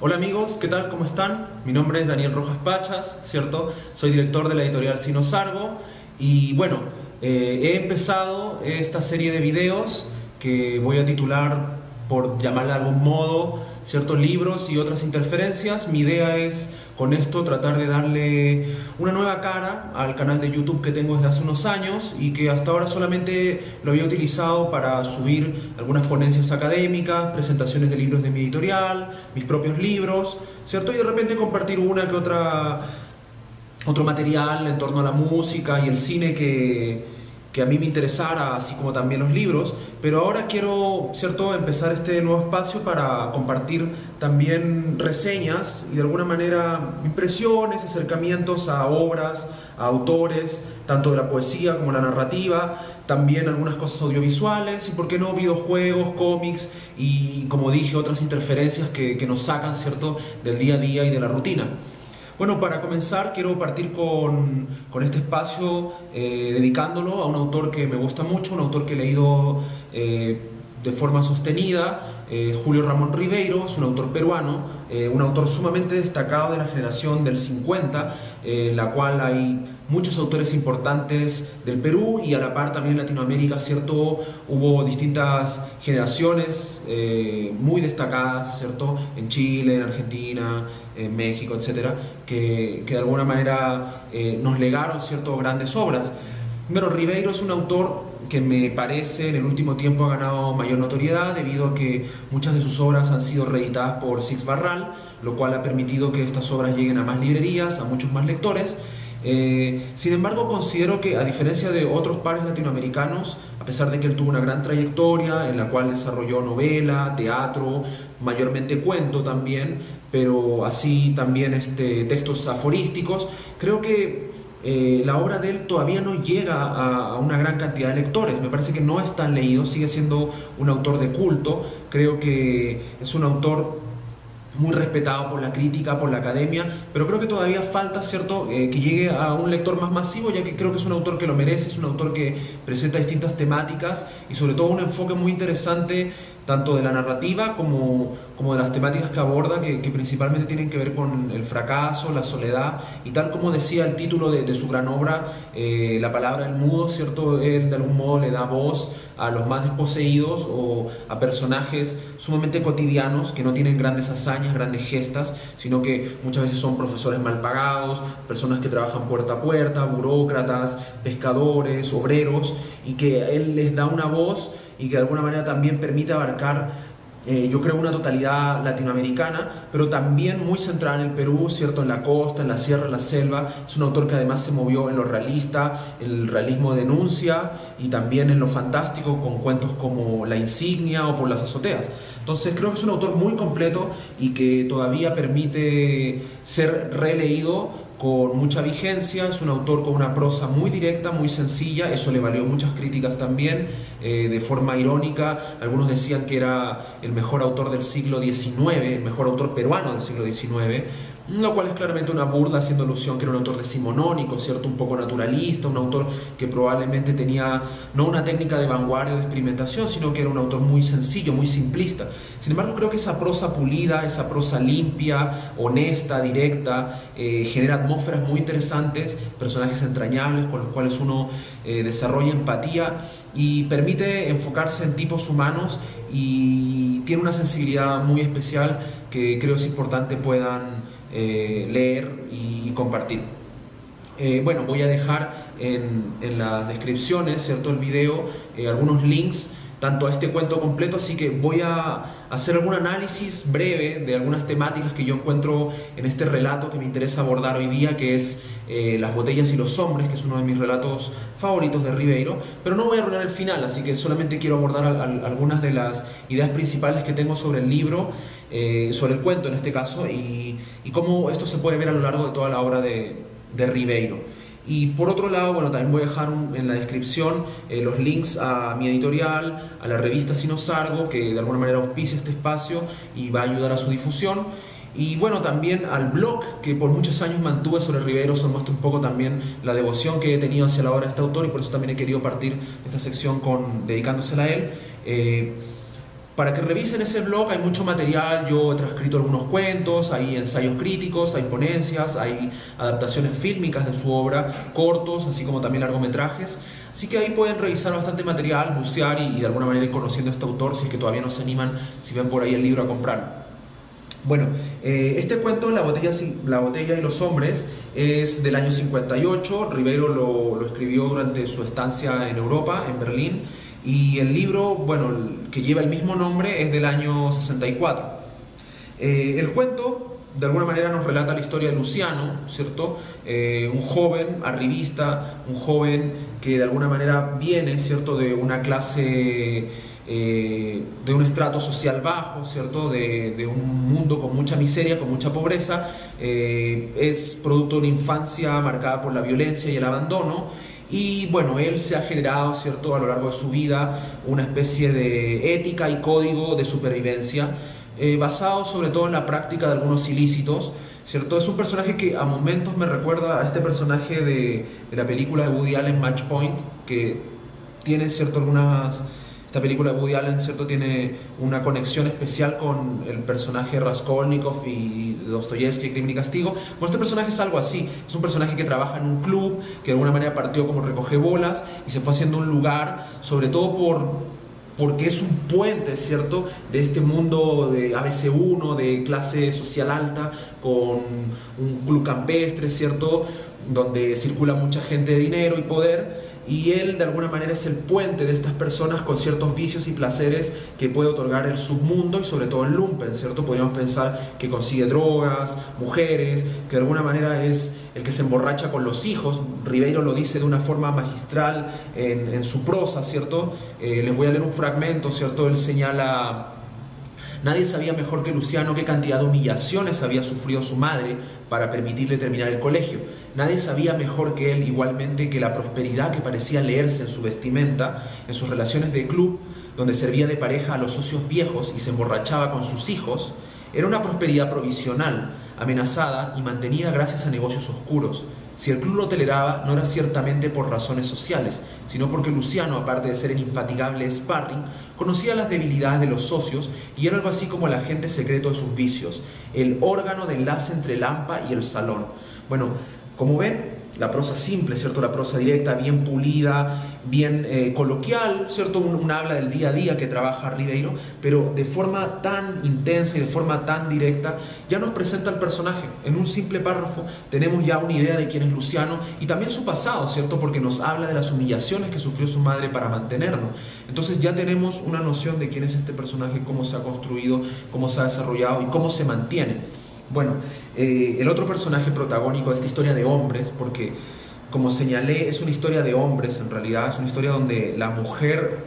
Hola amigos, ¿qué tal? ¿Cómo están? Mi nombre es Daniel Rojas Pachas, ¿cierto? Soy director de la editorial Sino Sargo y bueno, he empezado esta serie de videos que voy a titular, por llamarla de algún modo, ciertos libros y otras interferencias. Mi idea es con esto tratar de darle una nueva cara al canal de YouTube que tengo desde hace unos años y que hasta ahora solamente lo había utilizado para subir algunas ponencias académicas, presentaciones de libros de mi editorial, mis propios libros, ¿cierto? Y de repente compartir una que otra, otro material en torno a la música y el cine que a mí me interesara, así como también los libros. Pero ahora quiero, ¿cierto?, empezar este nuevo espacio para compartir también reseñas y de alguna manera impresiones, acercamientos a obras, a autores, tanto de la poesía como la narrativa, también algunas cosas audiovisuales y, por qué no, videojuegos, cómics y, como dije, otras interferencias que nos sacan, ¿cierto?, del día a día y de la rutina. Bueno, para comenzar quiero partir con este espacio dedicándolo a un autor que me gusta mucho, un autor que he leído de forma sostenida, Julio Ramón Ribeiro. Es un autor peruano, un autor sumamente destacado de la generación del 50, en la cual hay muchos autores importantes del Perú y a la par también en Latinoamérica, ¿cierto? Hubo distintas generaciones muy destacadas, ¿cierto? En Chile, en Argentina, en México, etcétera, que de alguna manera nos legaron, ¿cierto?, grandes obras. Bueno, Ribeiro es un autor que me parece en el último tiempo ha ganado mayor notoriedad debido a que muchas de sus obras han sido reeditadas por Six Barral, lo cual ha permitido que estas obras lleguen a más librerías, a muchos más lectores. Sin embargo, considero que, a diferencia de otros pares latinoamericanos, a pesar de que él tuvo una gran trayectoria en la cual desarrolló novela, teatro, mayormente cuento también, pero así también textos aforísticos, creo que la obra de él todavía no llega a una gran cantidad de lectores. Me parece que no es tan leído, sigue siendo un autor de culto. Creo que es un autor muy respetado por la crítica, por la academia, pero creo que todavía falta, ¿cierto?, que llegue a un lector más masivo, ya que creo que es un autor que lo merece, es un autor que presenta distintas temáticas y sobre todo un enfoque muy interesante tanto de la narrativa como de las temáticas que aborda, que principalmente tienen que ver con el fracaso, la soledad, y tal como decía el título de su gran obra, La palabra del mudo, ¿cierto? Él de algún modo le da voz a los más desposeídos o a personajes sumamente cotidianos que no tienen grandes hazañas, grandes gestas, sino que muchas veces son profesores mal pagados, personas que trabajan puerta a puerta, burócratas, pescadores, obreros, y que él les da una voz y que de alguna manera también permite abarcar, yo creo, una totalidad latinoamericana, pero también muy centrada en el Perú, ¿cierto?, en la costa, en la sierra, en la selva. Es un autor que además se movió en lo realista, el realismo de denuncia y también en lo fantástico, con cuentos como La insignia o Por las azoteas. Entonces creo que es un autor muy completo y que todavía permite ser releído con mucha vigencia. Es un autor con una prosa muy directa, muy sencilla. Eso le valió muchas críticas también, de forma irónica. Algunos decían que era el mejor autor del siglo XIX, el mejor autor peruano del siglo XIX, lo cual es claramente una burla, haciendo alusión que era un autor decimonónico, ¿cierto?, un poco naturalista, un autor que probablemente tenía no una técnica de vanguardia de experimentación, sino que era un autor muy sencillo, muy simplista. Sin embargo, creo que esa prosa pulida, esa prosa limpia, honesta, directa, genera atmósferas muy interesantes, personajes entrañables con los cuales uno desarrolla empatía y permite enfocarse en tipos humanos, y tiene una sensibilidad muy especial que creo es importante puedan leer y compartir. Bueno, voy a dejar en las descripciones, ¿cierto?, el video, algunos links tanto a este cuento completo, así que voy a hacer algún análisis breve de algunas temáticas que yo encuentro en este relato que me interesa abordar hoy día, que es Las botellas y los hombres, que es uno de mis relatos favoritos de Ribeiro, pero no voy a arruinar el final, así que solamente quiero abordar algunas de las ideas principales que tengo sobre el libro, sobre el cuento en este caso, y cómo esto se puede ver a lo largo de toda la obra de Ribeiro. Y por otro lado, bueno, también voy a dejar en la descripción los links a mi editorial, a la revista Sino Sargo, que de alguna manera auspicia este espacio y va a ayudar a su difusión. Y bueno, también al blog que por muchos años mantuve sobre Ribeiro. Eso muestra un poco también la devoción que he tenido hacia la obra de este autor, y por eso también he querido partir esta sección dedicándosela a él. Para que revisen ese blog hay mucho material, yo he transcrito algunos cuentos, hay ensayos críticos, hay ponencias, hay adaptaciones fílmicas de su obra, cortos, así como también largometrajes. Así que ahí pueden revisar bastante material, bucear y de alguna manera ir conociendo a este autor si es que todavía no se animan, si ven por ahí el libro, a comprarlo. Bueno, este cuento, la botella y los hombres, es del año 58. Rivero lo escribió durante su estancia en Europa, en Berlín. Y el libro, bueno, que lleva el mismo nombre, es del año 64. El cuento, de alguna manera, nos relata la historia de Luciano, ¿cierto? Un joven arribista, un joven que de alguna manera viene, ¿cierto?, de una clase, de un estrato social bajo, ¿cierto?, de un mundo con mucha miseria, con mucha pobreza. Es producto de una infancia marcada por la violencia y el abandono. Y bueno, él se ha generado, ¿cierto?, a lo largo de su vida una especie de ética y código de supervivencia basado sobre todo en la práctica de algunos ilícitos, ¿cierto? Es un personaje que a momentos me recuerda a este personaje de la película de Woody Allen, Match Point, que tiene, ¿cierto?, esta película de Woody Allen, ¿cierto?, tiene una conexión especial con el personaje de Raskolnikov y Dostoyevsky, Crimen y Castigo. Bueno, este personaje es algo así, es un personaje que trabaja en un club, que de alguna manera partió como recoge-bolas y se fue haciendo un lugar, sobre todo porque es un puente, ¿cierto?, de este mundo de ABC1, de clase social alta, con un club campestre, ¿cierto?, donde circula mucha gente de dinero y poder. Y él de alguna manera es el puente de estas personas con ciertos vicios y placeres que puede otorgar el submundo y sobre todo el lumpen, ¿cierto? Podríamos pensar que consigue drogas, mujeres, que de alguna manera es el que se emborracha con los hijos. Ribeiro lo dice de una forma magistral en su prosa, ¿cierto? Les voy a leer un fragmento, ¿cierto? Él señala: nadie sabía mejor que Luciano qué cantidad de humillaciones había sufrido su madre para permitirle terminar el colegio. Nadie sabía mejor que él, igualmente, que la prosperidad que parecía leerse en su vestimenta, en sus relaciones de club, donde servía de pareja a los socios viejos y se emborrachaba con sus hijos, era una prosperidad provisional, amenazada y mantenida gracias a negocios oscuros. Si el club lo toleraba, no era ciertamente por razones sociales, sino porque Luciano, aparte de ser el infatigable sparring, conocía las debilidades de los socios y era algo así como el agente secreto de sus vicios, el órgano de enlace entre el AMPA y el salón. Bueno, como ven, la prosa simple, ¿cierto? La prosa directa, bien pulida, bien coloquial, ¿cierto? Un habla del día a día que trabaja Ribeiro, pero de forma tan intensa y de forma tan directa, ya nos presenta al personaje. En un simple párrafo tenemos ya una idea de quién es Luciano y también su pasado, ¿cierto? Porque nos habla de las humillaciones que sufrió su madre para mantenernos. Entonces ya tenemos una noción de quién es este personaje, cómo se ha construido, cómo se ha desarrollado y cómo se mantiene. Bueno, el otro personaje protagónico de esta historia de hombres, porque como señalé, es una historia de hombres en realidad, es una historia donde la mujer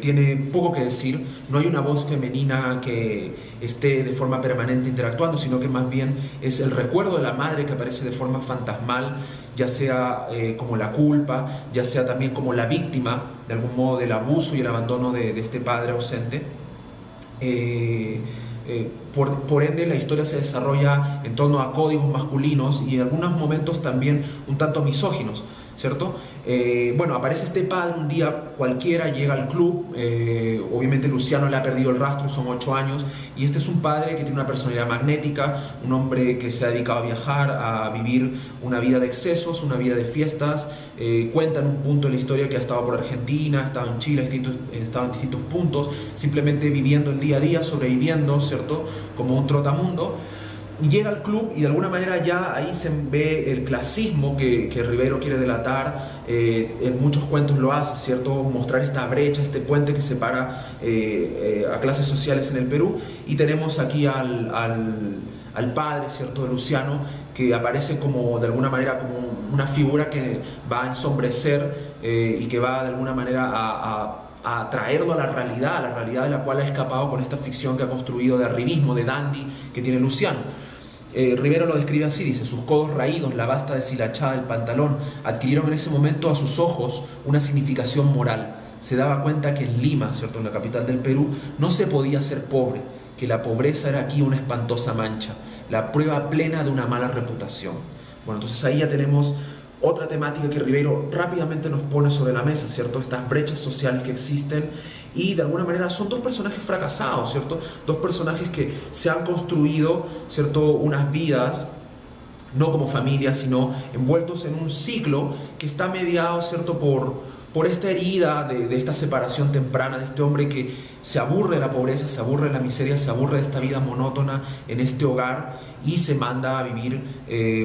tiene poco que decir, no hay una voz femenina que esté de forma permanente interactuando, sino que más bien es el recuerdo de la madre que aparece de forma fantasmal, ya sea como la culpa, ya sea también como la víctima, de algún modo, del abuso y el abandono de este padre ausente. Por ende, la historia se desarrolla en torno a códigos masculinos y en algunos momentos también un tanto misóginos, ¿cierto? Bueno, aparece este padre un día cualquiera, llega al club, obviamente Luciano le ha perdido el rastro, son 8 años, y este es un padre que tiene una personalidad magnética, un hombre que se ha dedicado a viajar, a vivir una vida de excesos, una vida de fiestas. Cuenta en un punto de la historia que ha estado por Argentina, ha estado en Chile, ha estado en distintos puntos, simplemente viviendo el día a día, sobreviviendo, ¿cierto?, como un trotamundo. Y llega al club y de alguna manera ya ahí se ve el clasismo que Ribeiro quiere delatar. En muchos cuentos lo hace, ¿cierto? Mostrar esta brecha, este puente que separa a clases sociales en el Perú. Y tenemos aquí al padre, ¿cierto?, de Luciano, que aparece como de alguna manera como una figura que va a ensombrecer y que va de alguna manera a traerlo a la realidad de la cual ha escapado con esta ficción que ha construido de arribismo, de dandy que tiene Luciano. Ribeiro lo describe así, dice: sus codos raídos, la vasta deshilachada del pantalón, adquirieron en ese momento a sus ojos una significación moral. Se daba cuenta que en Lima, ¿cierto?, en la capital del Perú, no se podía ser pobre, que la pobreza era aquí una espantosa mancha, la prueba plena de una mala reputación. Bueno, entonces ahí ya tenemos otra temática que Ribeiro rápidamente nos pone sobre la mesa, ¿cierto? Estas brechas sociales que existen y de alguna manera son dos personajes fracasados, ¿cierto? Dos personajes que se han construido, ¿cierto?, unas vidas no como familia, sino envueltos en un ciclo que está mediado, ¿cierto?, por esta herida de esta separación temprana, de este hombre que se aburre de la pobreza, se aburre de la miseria, se aburre de esta vida monótona en este hogar y se manda a vivir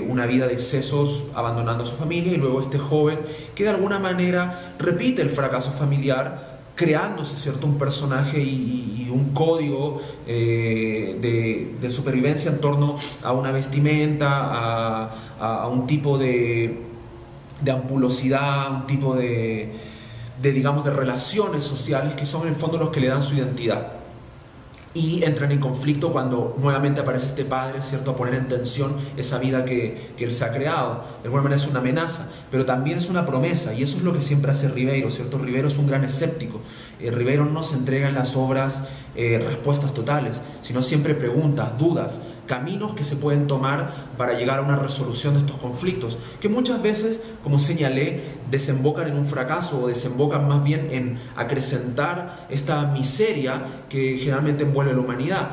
una vida de excesos abandonando a su familia, y luego este joven que de alguna manera repite el fracaso familiar, creándose, ¿cierto?, un personaje y un código de supervivencia en torno a una vestimenta, a un tipo de ampulosidad, un tipo digamos, de relaciones sociales que son en el fondo los que le dan su identidad. Y entran en conflicto cuando nuevamente aparece este padre, ¿cierto?, a poner en tensión esa vida que él se ha creado. De alguna manera es una amenaza, pero también es una promesa, y eso es lo que siempre hace Ribeiro, ¿cierto? Ribeiro es un gran escéptico. Ribeiro no se entrega en las obras respuestas totales, sino siempre preguntas, dudas, caminos que se pueden tomar para llegar a una resolución de estos conflictos, que muchas veces, como señalé, desembocan en un fracaso o desembocan más bien en acrecentar esta miseria que generalmente envuelve a la humanidad.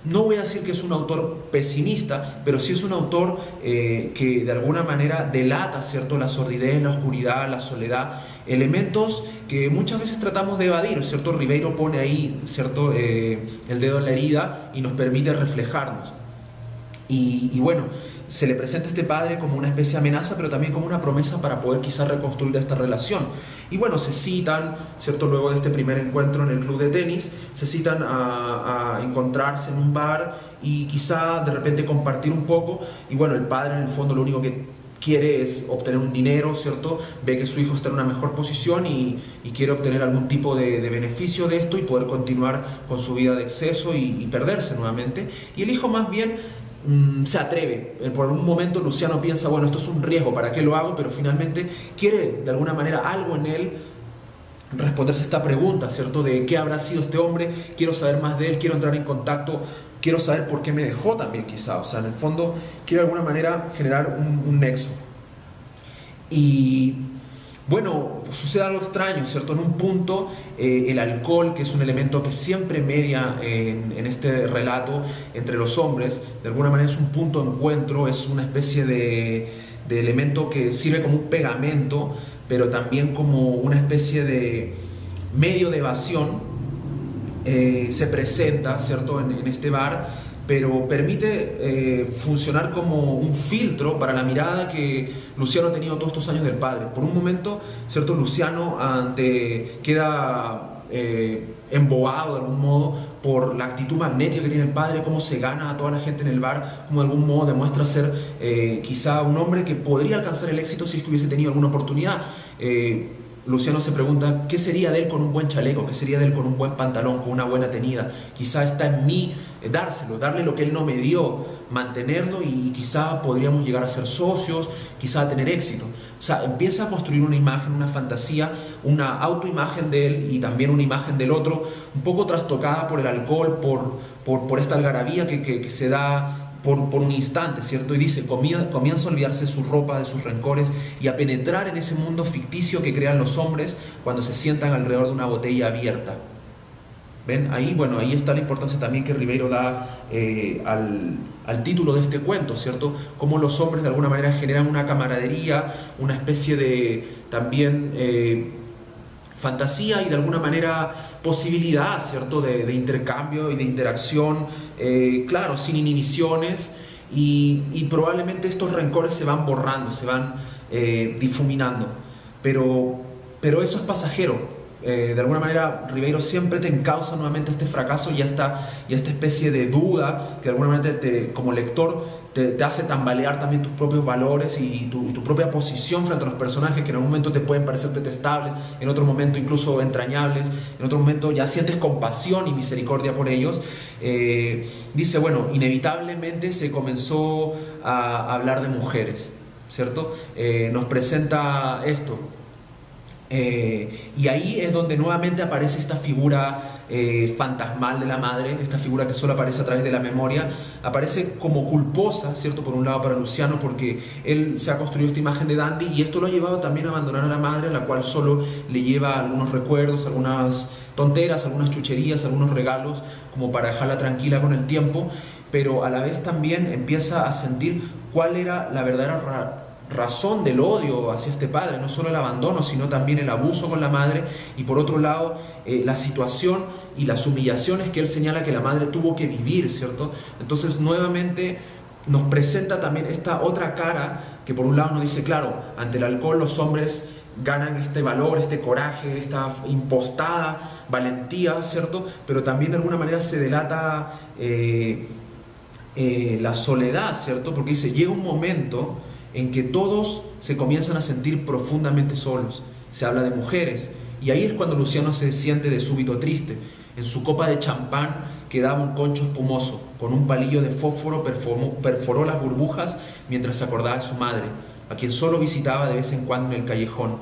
No voy a decir que es un autor pesimista, pero sí es un autor que de alguna manera delata, ¿cierto?, la sordidez, la oscuridad, la soledad, elementos que muchas veces tratamos de evadir, ¿cierto? Ribeiro pone ahí, ¿cierto?, el dedo en la herida y nos permite reflejarnos. Y bueno, se le presenta a este padre como una especie de amenaza, pero también como una promesa para poder quizás reconstruir esta relación. Y bueno, se citan, ¿cierto?, luego de este primer encuentro en el club de tenis, se citan a encontrarse en un bar y quizá de repente compartir un poco. Y bueno, el padre en el fondo lo único que quiere es obtener un dinero, ¿cierto? Ve que su hijo está en una mejor posición y quiere obtener algún tipo de beneficio de esto y poder continuar con su vida de exceso y perderse nuevamente. Y el hijo más bien se atreve. Por un momento Luciano piensa, bueno, esto es un riesgo, ¿para qué lo hago? Pero finalmente quiere de alguna manera algo en él responderse a esta pregunta, ¿cierto? De qué habrá sido este hombre, quiero saber más de él, quiero entrar en contacto, quiero saber por qué me dejó también quizá. O sea, en el fondo quiero de alguna manera generar un nexo. Y bueno, sucede algo extraño, ¿cierto? En un punto el alcohol, que es un elemento que siempre media en este relato entre los hombres, de alguna manera es un punto de encuentro, es una especie de elemento que sirve como un pegamento, pero también como una especie de medio de evasión. Se presenta, ¿cierto?, en este bar, pero permite funcionar como un filtro para la mirada que Luciano ha tenido todos estos años del padre. Por un momento, ¿cierto?, Luciano queda embobado de algún modo por la actitud magnética que tiene el padre, cómo se gana a toda la gente en el bar, cómo de algún modo demuestra ser quizá un hombre que podría alcanzar el éxito si es que hubiese tenido alguna oportunidad. Luciano se pregunta, ¿qué sería de él con un buen chaleco? ¿Qué sería de él con un buen pantalón, con una buena tenida? Quizá está en mí dárselo, darle lo que él no me dio, mantenerlo, y quizá podríamos llegar a ser socios, quizá a tener éxito. O sea, empieza a construir una imagen, una fantasía, una autoimagen de él y también una imagen del otro, un poco trastocada por el alcohol, por esta algarabía que se da por un instante, ¿cierto? Y dice, comienza a olvidarse de su ropa, de sus rencores, y a penetrar en ese mundo ficticio que crean los hombres cuando se sientan alrededor de una botella abierta. ¿Ven? Ahí, bueno, ahí está la importancia también que Ribeiro da al título de este cuento, ¿cierto? Cómo los hombres de alguna manera generan una camaradería, una especie de también fantasía y de alguna manera posibilidad, ¿cierto?, de intercambio y de interacción, claro, sin inhibiciones, y probablemente estos rencores se van borrando, se van difuminando, pero eso es pasajero. De alguna manera Ribeiro siempre te encausa nuevamente este fracaso y a esta especie de duda que de alguna manera como lector te hace tambalear también tus propios valores y tu propia posición frente a los personajes, que en algún momento te pueden parecer detestables, en otro momento incluso entrañables, en otro momento ya sientes compasión y misericordia por ellos. Dice, bueno, inevitablemente se comenzó a hablar de mujeres, ¿cierto? Nos presenta esto. Y ahí es donde nuevamente aparece esta figura fantasmal de la madre, esta figura que solo aparece a través de la memoria, aparece como culposa, ¿cierto? Por un lado para Luciano, porque él se ha construido esta imagen de Dandy y esto lo ha llevado también a abandonar a la madre, a la cual solo le lleva algunos recuerdos, algunas tonteras, algunas chucherías, algunos regalos, como para dejarla tranquila con el tiempo, pero a la vez también empieza a sentir cuál era la verdadera razón del odio hacia este padre, no solo el abandono, sino también el abuso con la madre, y por otro lado la situación y las humillaciones que él señala que la madre tuvo que vivir, ¿cierto? Entonces nuevamente nos presenta también esta otra cara que por un lado nos dice, claro, ante el alcohol los hombres ganan este valor, este coraje, esta impostada valentía, ¿cierto? Pero también de alguna manera se delata la soledad, ¿cierto? Porque dice, llega un momento en que todos se comienzan a sentir profundamente solos. Se habla de mujeres, y ahí es cuando Luciano se siente de súbito triste. En su copa de champán quedaba un concho espumoso, con un palillo de fósforo perforó las burbujas mientras se acordaba de su madre, a quien solo visitaba de vez en cuando en el callejón.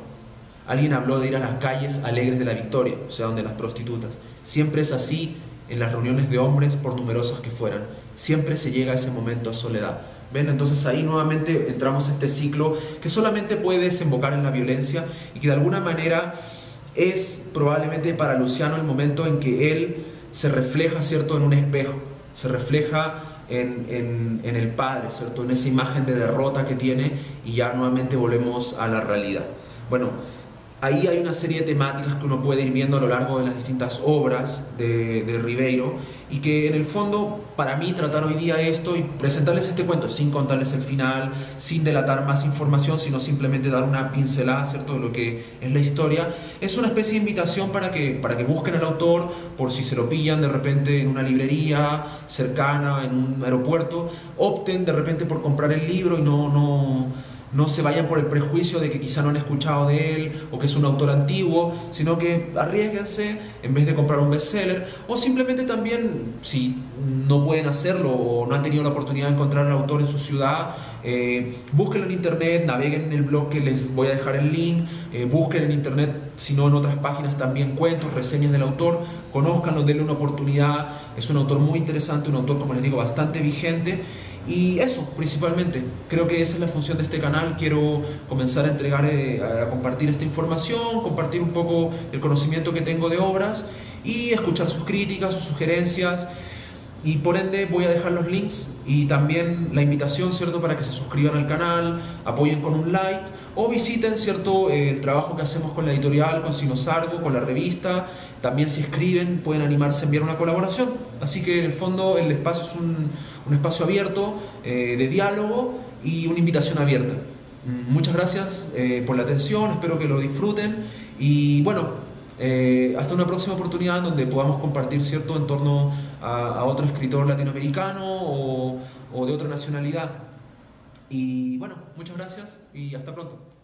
Alguien habló de ir a las calles alegres de la Victoria, o sea, donde las prostitutas. Siempre es así en las reuniones de hombres, por numerosas que fueran. Siempre se llega a ese momento de soledad. ¿Ven? Entonces ahí nuevamente entramos a este ciclo que solamente puede desembocar en la violencia y que de alguna manera es probablemente para Luciano el momento en que él se refleja, ¿cierto?, en un espejo, se refleja en el padre, ¿cierto?, en esa imagen de derrota que tiene, y ya nuevamente volvemos a la realidad. Bueno, ahí hay una serie de temáticas que uno puede ir viendo a lo largo de las distintas obras de Ribeiro, y que en el fondo para mí tratar hoy día esto y presentarles este cuento sin contarles el final, sin delatar más información, sino simplemente dar una pincelada, ¿cierto?, de lo que es la historia, es una especie de invitación para que busquen al autor, por si se lo pillan de repente en una librería cercana, en un aeropuerto, opten de repente por comprar el libro y no se vayan por el prejuicio de que quizá no han escuchado de él o que es un autor antiguo, sino que arriésguense en vez de comprar un bestseller, o simplemente también, si no pueden hacerlo o no han tenido la oportunidad de encontrar al autor en su ciudad, búsquenlo en internet, naveguen en el blog que les voy a dejar el link, busquen en internet, si no en otras páginas también, cuentos, reseñas del autor, conózcanlo, denle una oportunidad. Es un autor muy interesante, un autor, como les digo, bastante vigente. Y eso, principalmente, creo que esa es la función de este canal. Quiero comenzar a entregar, a compartir esta información, compartir un poco el conocimiento que tengo de obras y escuchar sus críticas, sus sugerencias. Y por ende voy a dejar los links y también la invitación, ¿cierto?, para que se suscriban al canal, apoyen con un like o visiten, ¿cierto?, el trabajo que hacemos con la editorial, con Sinosargo, con la revista. También si escriben pueden animarse a enviar una colaboración. Así que en el fondo el espacio es un espacio abierto de diálogo y una invitación abierta. Muchas gracias por la atención, espero que lo disfruten y bueno, hasta una próxima oportunidad donde podamos compartir, ¿cierto?, en torno a otro escritor latinoamericano o de otra nacionalidad. Y bueno, muchas gracias y hasta pronto.